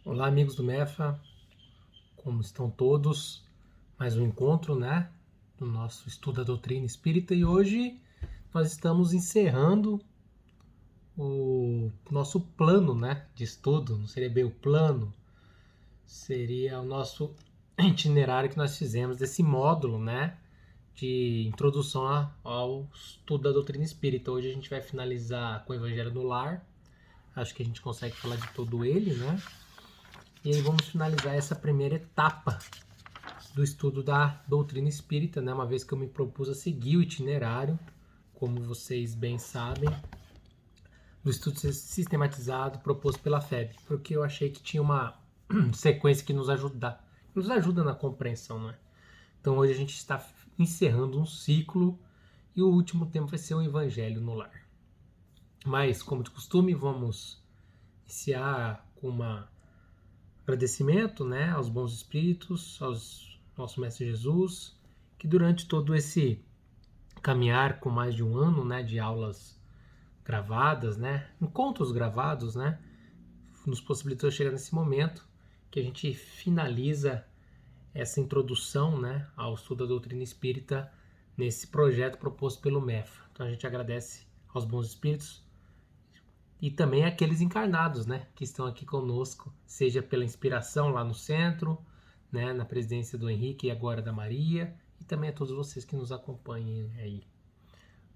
Olá, amigos do MEFA, como estão todos? Mais um encontro, né, do nosso estudo da doutrina espírita, e hoje nós estamos encerrando o nosso plano, né, de estudo. Não seria bem o plano, seria o nosso itinerário que nós fizemos desse módulo, né, de introdução ao estudo da doutrina espírita. Hoje a gente vai finalizar com o Evangelho no Lar. Acho que a gente consegue falar de todo ele, né? E aí vamos finalizar essa primeira etapa do estudo da doutrina espírita, né? Uma vez que eu me propus a seguir o itinerário, como vocês bem sabem, do estudo sistematizado proposto pela FEB, porque eu achei que tinha uma sequência que nos ajuda na compreensão, né? Então hoje a gente está encerrando um ciclo e o último tempo vai ser o Evangelho no Lar. Mas, como de costume, vamos iniciar com um agradecimento, né, aos bons espíritos, aos nosso Mestre Jesus, que durante todo esse caminhar com mais de um ano, né, de aulas gravadas, né, encontros gravados, né, nos possibilitou chegar nesse momento que a gente finaliza essa introdução, né, ao estudo da doutrina espírita nesse projeto proposto pelo MEFA. Então a gente agradece aos bons espíritos e também aqueles encarnados, né, que estão aqui conosco, seja pela inspiração lá no centro, né, na presidência do Henrique e agora da Maria, e também a todos vocês que nos acompanhem aí.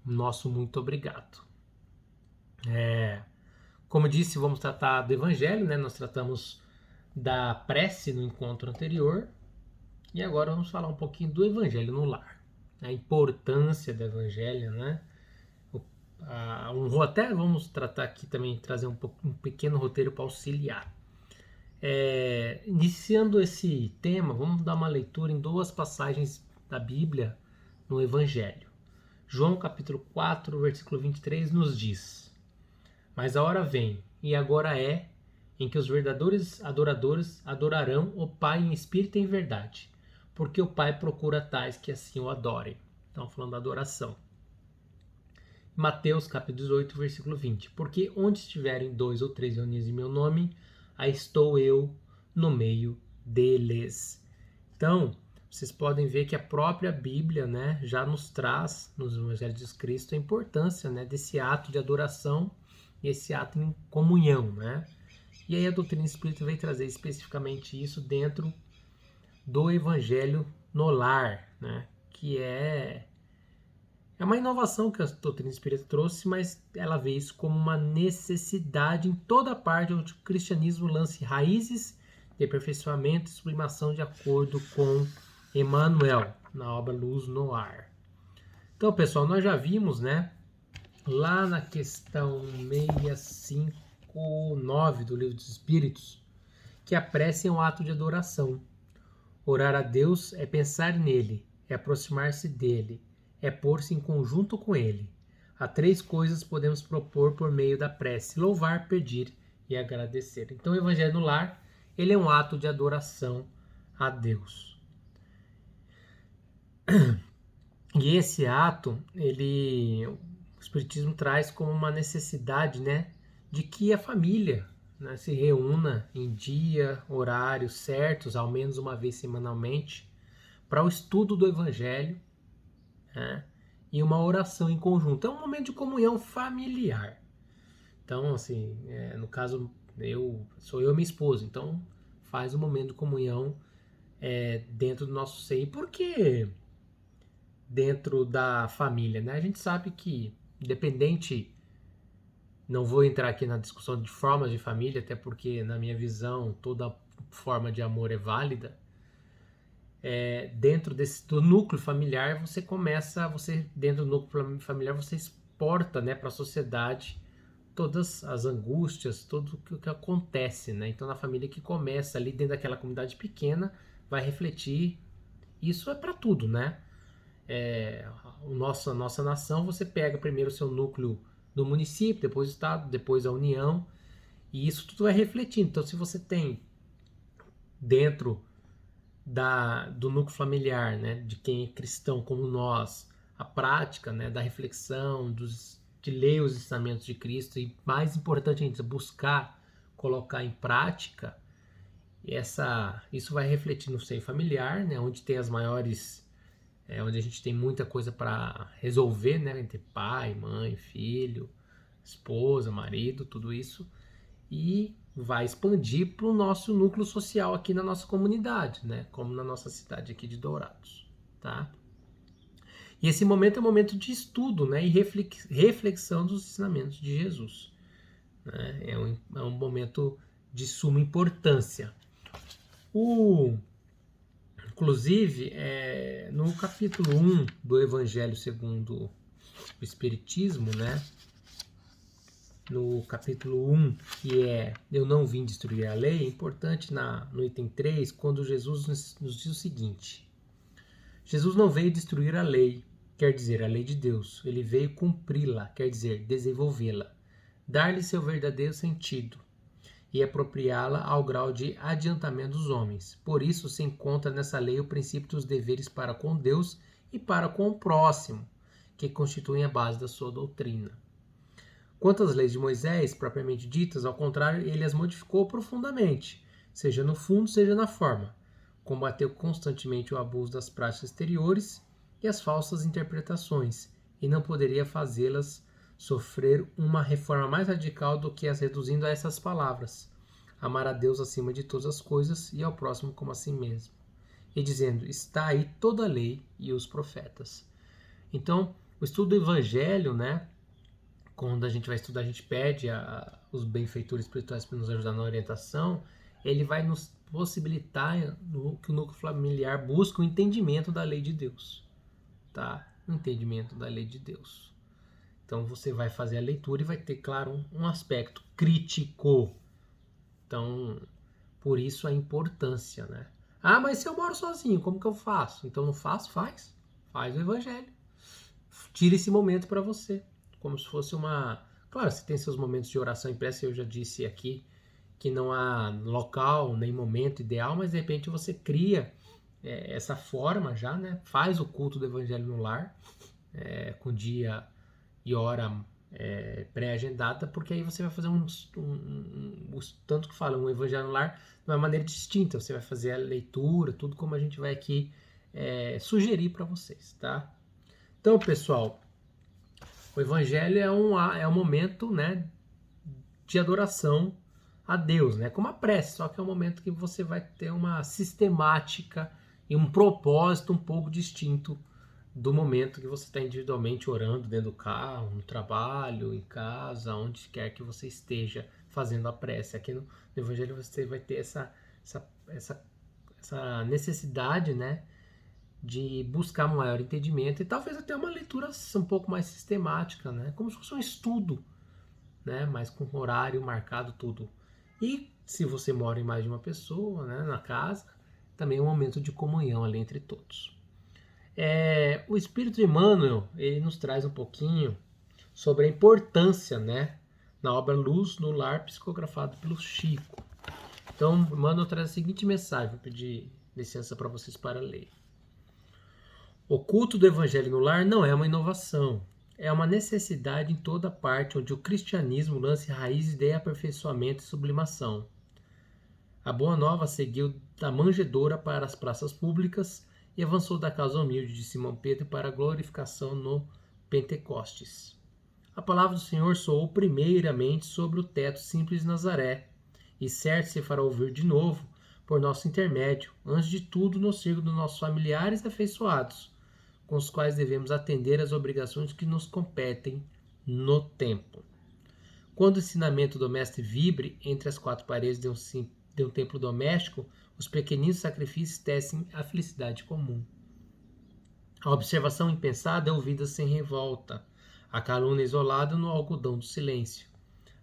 Nosso muito obrigado. Como disse, vamos tratar do Evangelho, né? Nós tratamos da prece no encontro anterior e agora vamos falar um pouquinho do Evangelho no lar, a importância do Evangelho, né? Até vamos tratar aqui também, trazer um pequeno roteiro para auxiliar. Iniciando esse tema, vamos dar uma leitura em duas passagens da Bíblia no Evangelho. João capítulo 4, versículo 23 nos diz: Mas a hora vem, e agora é, em que os verdadeiros adoradores adorarão o Pai em espírito e em verdade, porque o Pai procura tais que assim o adorem. Estão falando da adoração. Mateus capítulo 18, versículo 20. Porque onde estiverem 2 ou 3 reunidos em meu nome, aí estou eu no meio deles. Então, vocês podem ver que a própria Bíblia, né, já nos traz, nos Evangelhos de Cristo, a importância, né, desse ato de adoração e esse ato em comunhão, né? E aí a doutrina espírita vem trazer especificamente isso dentro do Evangelho no lar, né? Que é uma inovação que a doutrina espírita trouxe, mas ela vê isso como uma necessidade em toda parte onde o cristianismo lance raízes de aperfeiçoamento e sublimação de acordo com Emmanuel, na obra Luz no Ar. Então, pessoal, nós já vimos, né, lá na questão 659 do Livro dos Espíritos, que a prece é um ato de adoração. Orar a Deus é pensar nele, é aproximar-se dele, é pôr-se em conjunto com ele. Há três coisas podemos propor por meio da prece: louvar, pedir e agradecer. Então o Evangelho no Lar, ele é um ato de adoração a Deus. E esse ato, o Espiritismo traz como uma necessidade, né, de que a família, né, se reúna em dia, horários certos, ao menos uma vez semanalmente, para o estudo do Evangelho, né, e uma oração em conjunto. É um momento de comunhão familiar. Então, assim, no caso, sou eu e minha esposa, então faz um momento de comunhão dentro do nosso seio. Por que dentro da família, né? A gente sabe que, independente, não vou entrar aqui na discussão de formas de família, até porque, na minha visão, toda forma de amor é válida. Dentro do núcleo familiar, dentro do núcleo familiar, você exporta, né, para a sociedade todas as angústias, tudo o que acontece, né? Então, na família que começa ali dentro daquela comunidade pequena, vai refletir. Isso é para tudo, né? A nossa nação, você pega primeiro o seu núcleo do município, depois o estado, depois a união, e isso tudo vai refletindo. Então, se você tem dentro do núcleo familiar, né, de quem é cristão como nós, a prática, né, da reflexão, de ler os ensinamentos de Cristo, e mais importante ainda, buscar colocar em prática, Isso vai refletir no seio familiar, né? Onde tem as maiores, onde a gente tem muita coisa para resolver, né? Entre pai, mãe, filho, esposa, marido, tudo isso. E vai expandir para o nosso núcleo social aqui na nossa comunidade, né? Como na nossa cidade aqui de Dourados, tá? E esse momento é um momento de estudo, né? E reflexão dos ensinamentos de Jesus, né? É um momento de suma importância. Inclusive, no capítulo 1 do Evangelho segundo o Espiritismo, né? No capítulo 1, que Eu não vim destruir a lei, é importante no item 3, quando Jesus nos diz o seguinte: Jesus não veio destruir a lei, quer dizer, a lei de Deus. Ele veio cumpri-la, quer dizer, desenvolvê-la, dar-lhe seu verdadeiro sentido e apropriá-la ao grau de adiantamento dos homens. Por isso se encontra nessa lei o princípio dos deveres para com Deus e para com o próximo, que constituem a base da sua doutrina. Quanto às leis de Moisés, propriamente ditas, ao contrário, ele as modificou profundamente, seja no fundo, seja na forma. Combateu constantemente o abuso das práticas exteriores e as falsas interpretações, e não poderia fazê-las sofrer uma reforma mais radical do que as reduzindo a essas palavras: amar a Deus acima de todas as coisas e ao próximo como a si mesmo. E dizendo: está aí toda a lei e os profetas. Então, o estudo do Evangelho, né? Quando a gente vai estudar, a gente pede os benfeitores espirituais para nos ajudar na orientação. Ele vai nos possibilitar que o núcleo familiar busque o entendimento da lei de Deus, tá? O entendimento da lei de Deus. Então você vai fazer a leitura e vai ter, claro, um aspecto crítico. Então, por isso a importância, né? Ah, mas se eu moro sozinho, como que eu faço? Então não faço? Faz. Faz o Evangelho. Tira esse momento para você. Como se fosse uma... Claro, você tem seus momentos de oração e prece, eu já disse aqui que não há local nem momento ideal, mas de repente você cria essa forma já, né? Faz o culto do Evangelho no lar, com dia e hora pré-agendada, porque aí você vai fazer tanto que fala, um Evangelho no lar de uma maneira distinta. Você vai fazer a leitura, tudo como a gente vai aqui sugerir para vocês, tá? Então, pessoal, o Evangelho é um momento, né, de adoração a Deus, né, como a prece, só que é um momento que você vai ter uma sistemática e um propósito um pouco distinto do momento que você está individualmente orando dentro do carro, no trabalho, em casa, onde quer que você esteja fazendo a prece. Aqui no Evangelho você vai ter essa necessidade, né, de buscar um maior entendimento e talvez até uma leitura um pouco mais sistemática, né, como se fosse um estudo, né, mas com horário marcado, tudo. E se você mora em mais de uma pessoa, né, na casa, também é um momento de comunhão ali entre todos. O Espírito Emmanuel, ele nos traz um pouquinho sobre a importância, né, na obra Luz no Lar, psicografado pelo Chico. Então, Emmanuel traz a seguinte mensagem, vou pedir licença para vocês para ler. O culto do Evangelho no lar não é uma inovação, é uma necessidade em toda parte onde o cristianismo lance raízes de aperfeiçoamento e sublimação. A Boa Nova seguiu da manjedoura para as praças públicas e avançou da casa humilde de Simão Pedro para a glorificação no Pentecostes. A palavra do Senhor soou primeiramente sobre o teto simples de Nazaré, e certo se fará ouvir de novo, por nosso intermédio, antes de tudo no círculo dos nossos familiares afeiçoados, com os quais devemos atender às obrigações que nos competem no tempo. Quando o ensinamento do Mestre vibre entre as quatro paredes de um templo doméstico, os pequeninos sacrifícios tecem a felicidade comum. A observação impensada é ouvida sem revolta, a calúnia isolada no algodão do silêncio,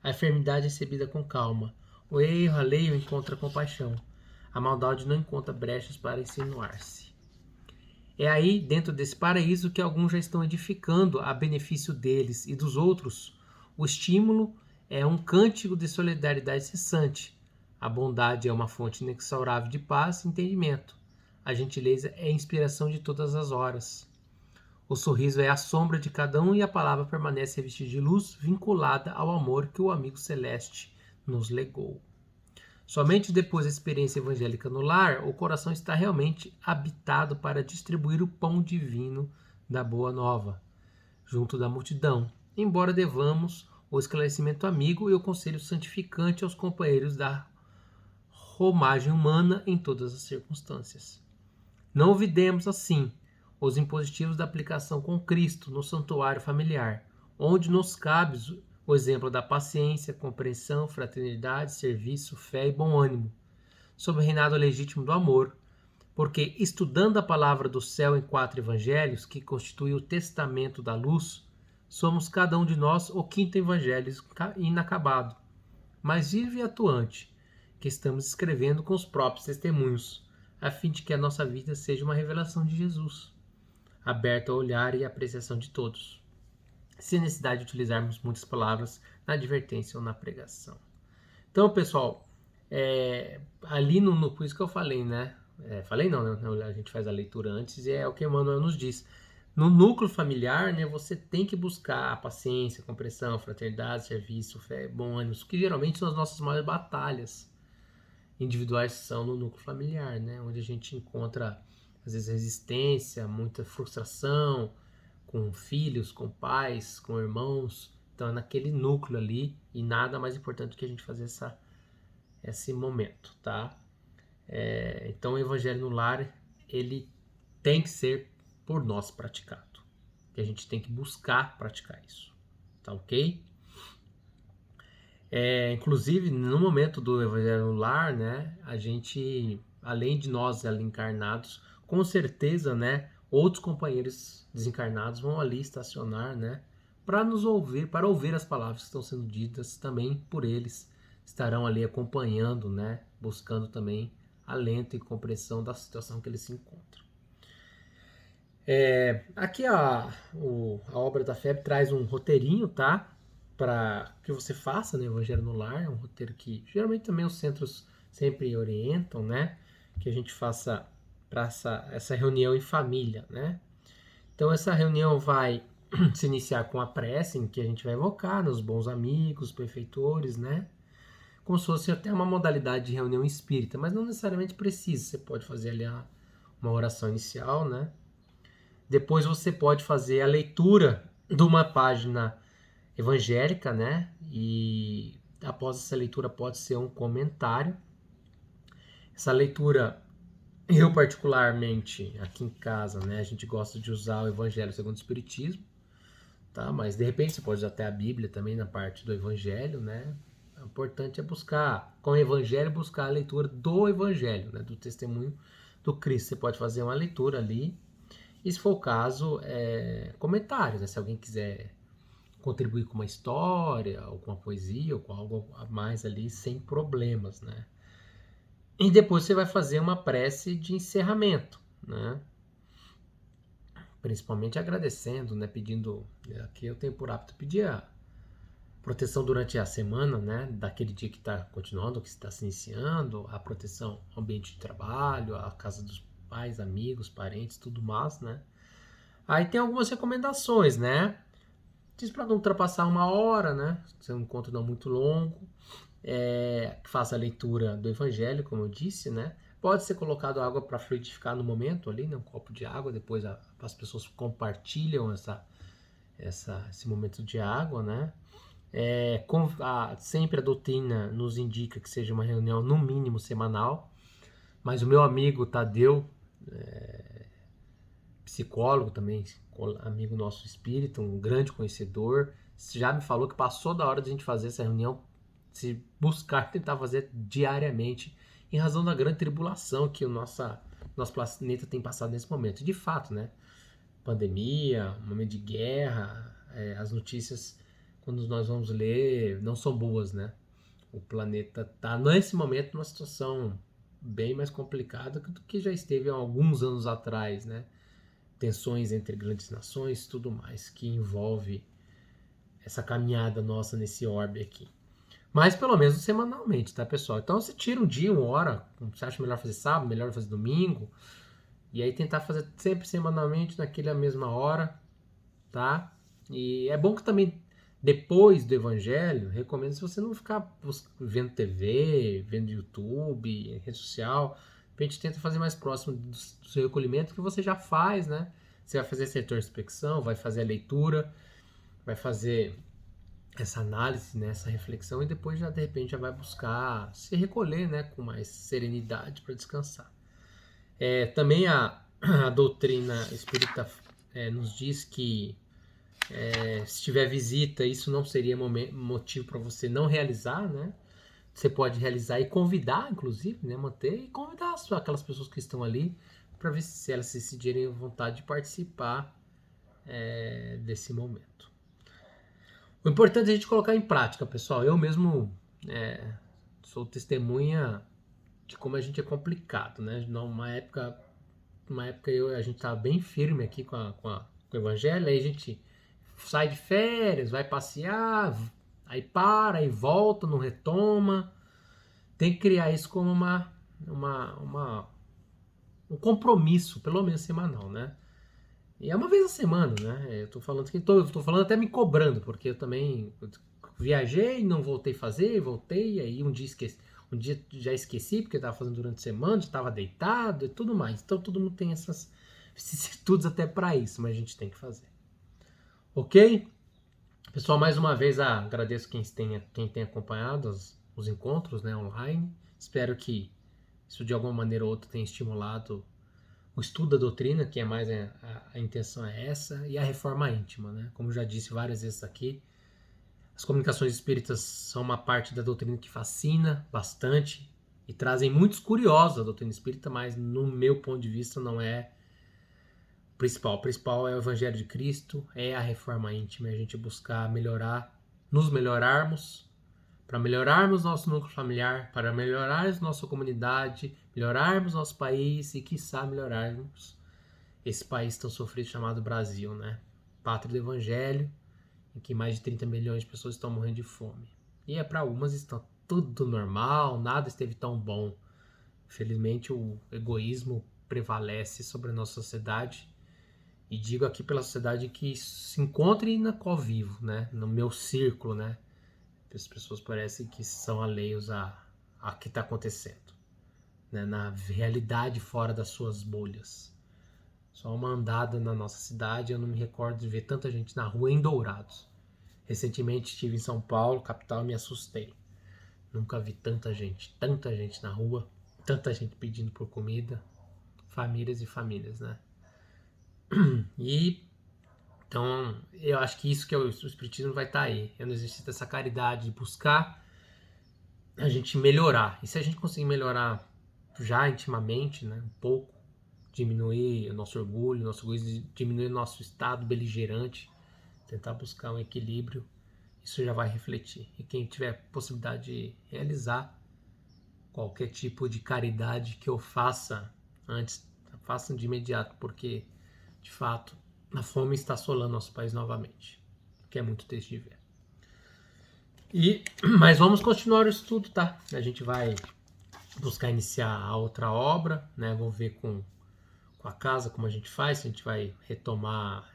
a enfermidade recebida com calma, o erro alheio encontra compaixão, a maldade não encontra brechas para insinuar-se. É aí, dentro desse paraíso, que alguns já estão edificando a benefício deles e dos outros. O estímulo é um cântico de solidariedade cessante. A bondade é uma fonte inexaurável de paz e entendimento. A gentileza é a inspiração de todas as horas. O sorriso é a sombra de cada um e a palavra permanece revestida de luz, vinculada ao amor que o amigo celeste nos legou. Somente depois da experiência evangélica no lar, o coração está realmente habitado para distribuir o pão divino da Boa Nova, junto da multidão, embora devamos o esclarecimento amigo e o conselho santificante aos companheiros da romagem humana em todas as circunstâncias. Não olvidemos, assim, os impositivos da aplicação com Cristo no santuário familiar, onde nos cabe o exemplo da paciência, compreensão, fraternidade, serviço, fé e bom ânimo, sob o reinado legítimo do amor, porque, estudando a palavra do céu em 4 evangelhos, que constitui o testamento da luz, somos cada um de nós o 5º evangelho inacabado, mas vivo e atuante, que estamos escrevendo com os próprios testemunhos, a fim de que a nossa vida seja uma revelação de Jesus, aberta ao olhar e apreciação de todos, sem necessidade de utilizarmos muitas palavras na advertência ou na pregação. Então, pessoal, ali por isso que eu falei, né? Falei não, né? A gente faz a leitura antes e é o que Emmanuel nos diz. No núcleo familiar, né, você tem que buscar a paciência, compreensão, fraternidade, serviço, fé, bom ânimo, que geralmente são as nossas maiores batalhas individuais, são no núcleo familiar, né, onde a gente encontra às vezes resistência, muita frustração com filhos, com pais, com irmãos. Então é naquele núcleo ali e nada mais importante do que a gente fazer esse momento, tá? Então o Evangelho no Lar, ele tem que ser por nós praticado. E a gente tem que buscar praticar isso, tá ok? Inclusive, no momento do Evangelho no Lar, né, a gente, além de nós ali encarnados, com certeza, né, outros companheiros desencarnados vão ali estacionar, né, para nos ouvir, para ouvir as palavras que estão sendo ditas também por eles. Estarão ali acompanhando, né, buscando também alento e compreensão da situação que eles se encontram. Aqui a obra da FEB traz um roteirinho, tá? Para que você faça, né, Evangelho no Lar. É um roteiro que geralmente também os centros sempre orientam, né? Que a gente faça para essa reunião em família, né? Então essa reunião vai se iniciar com a prece, em que a gente vai evocar nos bons amigos, benfeitores, né? Como se fosse até uma modalidade de reunião espírita, mas não necessariamente precisa. Você pode fazer ali uma oração inicial, né? Depois você pode fazer a leitura de uma página evangélica, né? E após essa leitura pode ser um comentário. Essa leitura, eu particularmente, aqui em casa, né? A gente gosta de usar o Evangelho segundo o Espiritismo, tá? Mas de repente você pode usar até a Bíblia também na parte do Evangelho, né? O importante é buscar, com o Evangelho, buscar a leitura do Evangelho, né? Do testemunho do Cristo. Você pode fazer uma leitura ali. E se for o caso, comentários, né? Se alguém quiser contribuir com uma história, ou com uma poesia, ou com algo a mais ali, sem problemas, né? E depois você vai fazer uma prece de encerramento, né? Principalmente agradecendo, né? Pedindo, aqui eu tenho por hábito pedir a proteção durante a semana, né? Daquele dia que está continuando, que está se iniciando, a proteção ao ambiente de trabalho, a casa dos pais, amigos, parentes, tudo mais, né? Aí tem algumas recomendações, né? Diz para não ultrapassar 1 hora, né? Se é um encontro não muito longo. Que faça a leitura do Evangelho, como eu disse, né? Pode ser colocado água para fluidificar no momento ali, né? Um copo de água, depois as pessoas compartilham esse momento de água, né? Sempre a doutrina nos indica que seja uma reunião no mínimo semanal, mas o meu amigo Tadeu, psicólogo também, amigo nosso espírita, um grande conhecedor, já me falou que passou da hora de a gente fazer essa reunião, se buscar tentar fazer diariamente, em razão da grande tribulação que o nosso planeta tem passado nesse momento. De fato, né? Pandemia, momento de guerra, as notícias, quando nós vamos ler, não são boas, né? O planeta está, nesse momento, numa situação bem mais complicada do que já esteve há alguns anos atrás, né? Tensões entre grandes nações, tudo mais, que envolve essa caminhada nossa nesse orbe aqui. Mas pelo menos semanalmente, tá, pessoal? Então você tira um dia, 1 hora, você acha melhor fazer sábado, melhor fazer domingo, e aí tentar fazer sempre semanalmente naquela mesma hora, tá? E é bom que também Depois do evangelho, recomendo se você não ficar vendo TV, vendo YouTube, rede social. A gente tenta fazer mais próximo do seu recolhimento, que você já faz, né? Você vai fazer essa introspecção, vai fazer a leitura, vai fazer essa análise, né, essa reflexão, e depois já de repente já vai buscar se recolher, né, com mais serenidade para descansar. Também a doutrina espírita nos diz que se tiver visita, isso não seria motivo para você não realizar, né? Você pode realizar e convidar, inclusive, né, manter e convidar aquelas pessoas que estão ali para ver se elas se decidirem à vontade de participar desse momento. O importante é a gente colocar em prática, pessoal. Eu mesmo sou testemunha de como a gente é complicado, né? Numa época a gente estava bem firme aqui com o evangelho, aí a gente sai de férias, vai passear, aí para, aí volta, não retoma. Tem que criar isso como um compromisso, pelo menos semanal, né? E é uma vez a semana, né? Eu tô falando que tô falando até me cobrando, porque eu também viajei, não voltei a fazer, voltei, aí um dia já esqueci, porque eu tava fazendo durante a semana, já tava deitado e tudo mais. Então todo mundo tem essas vicissitudes até para isso, mas a gente tem que fazer. Ok? Pessoal, mais uma vez agradeço quem tem acompanhado os encontros, né, online. Espero que isso de alguma maneira ou outra tenha estimulado o estudo da doutrina, que é mais a intenção é essa, e a reforma íntima, né? Como eu já disse várias vezes aqui, as comunicações espíritas são uma parte da doutrina que fascina bastante e trazem muitos curiosos da doutrina espírita, mas no meu ponto de vista não é o principal. O principal é o Evangelho de Cristo, é a reforma íntima, é a gente buscar melhorar, nos melhorarmos, para melhorarmos nosso núcleo familiar, para melhorarmos nossa comunidade, melhorarmos nosso país e, quiçá, melhorarmos esse país tão sofrido chamado Brasil, né? Pátria do Evangelho, em que mais de 30 milhões de pessoas estão morrendo de fome. E para algumas está tudo normal, nada esteve tão bom. Infelizmente, o egoísmo prevalece sobre a nossa sociedade. E digo aqui pela sociedade que se encontra e na qual vivo, né? No meu círculo, né? As pessoas parecem que são alheios a que está acontecendo, né? Na realidade fora das suas bolhas. Só uma andada na nossa cidade, eu não me recordo de ver tanta gente na rua em Dourados. Recentemente estive em São Paulo, capital, e me assustei. Nunca vi tanta gente na rua, tanta gente pedindo por comida, famílias e famílias, né? E então, eu acho que isso que o espiritismo vai estar aí. É no exercício dessa caridade, de buscar a gente melhorar. E se a gente conseguir melhorar já intimamente, né, um pouco, diminuir o nosso orgulho, diminuir o nosso estado beligerante, tentar buscar um equilíbrio, isso já vai refletir. E quem tiver possibilidade de realizar qualquer tipo de caridade que eu faça antes, façam de imediato, porque, de fato, a fome está assolando nosso país novamente, o que é muito triste de ver. Mas vamos continuar o estudo, tá? A gente vai buscar iniciar a outra obra, né? Vou ver com a casa como a gente faz, se a gente vai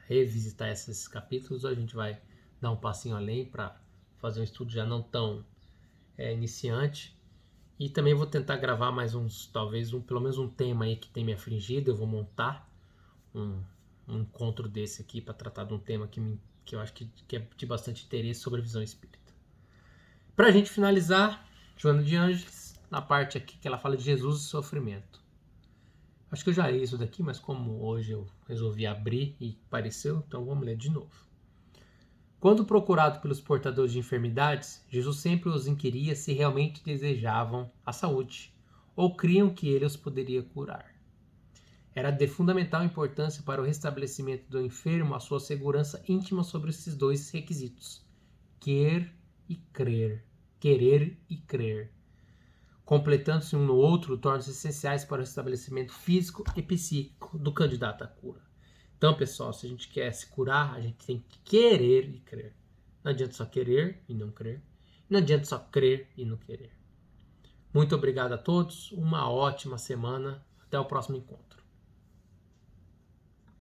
revisitar esses capítulos, ou a gente vai dar um passinho além para fazer um estudo já não tão iniciante. E também vou tentar gravar mais pelo menos um tema aí que tem me afligido. Eu vou montar um encontro desse aqui para tratar de um tema que eu acho que é de bastante interesse sobre a visão espírita. Para a gente finalizar, Joana de Ângeles, na parte aqui que ela fala de Jesus e sofrimento. Acho que eu já li isso daqui, mas como hoje eu resolvi abrir e apareceu, então vamos ler de novo. Quando procurado pelos portadores de enfermidades, Jesus sempre os inquiria se realmente desejavam a saúde ou criam que ele os poderia curar. Era de fundamental importância para o restabelecimento do enfermo a sua segurança íntima sobre esses dois requisitos: querer e crer. Completando-se um no outro, tornam-se essenciais para o restabelecimento físico e psíquico do candidato à cura. Então, pessoal, se a gente quer se curar, a gente tem que querer e crer. Não adianta só querer e não crer. Não adianta só crer e não querer. Muito obrigado a todos. Uma ótima semana. Até o próximo encontro.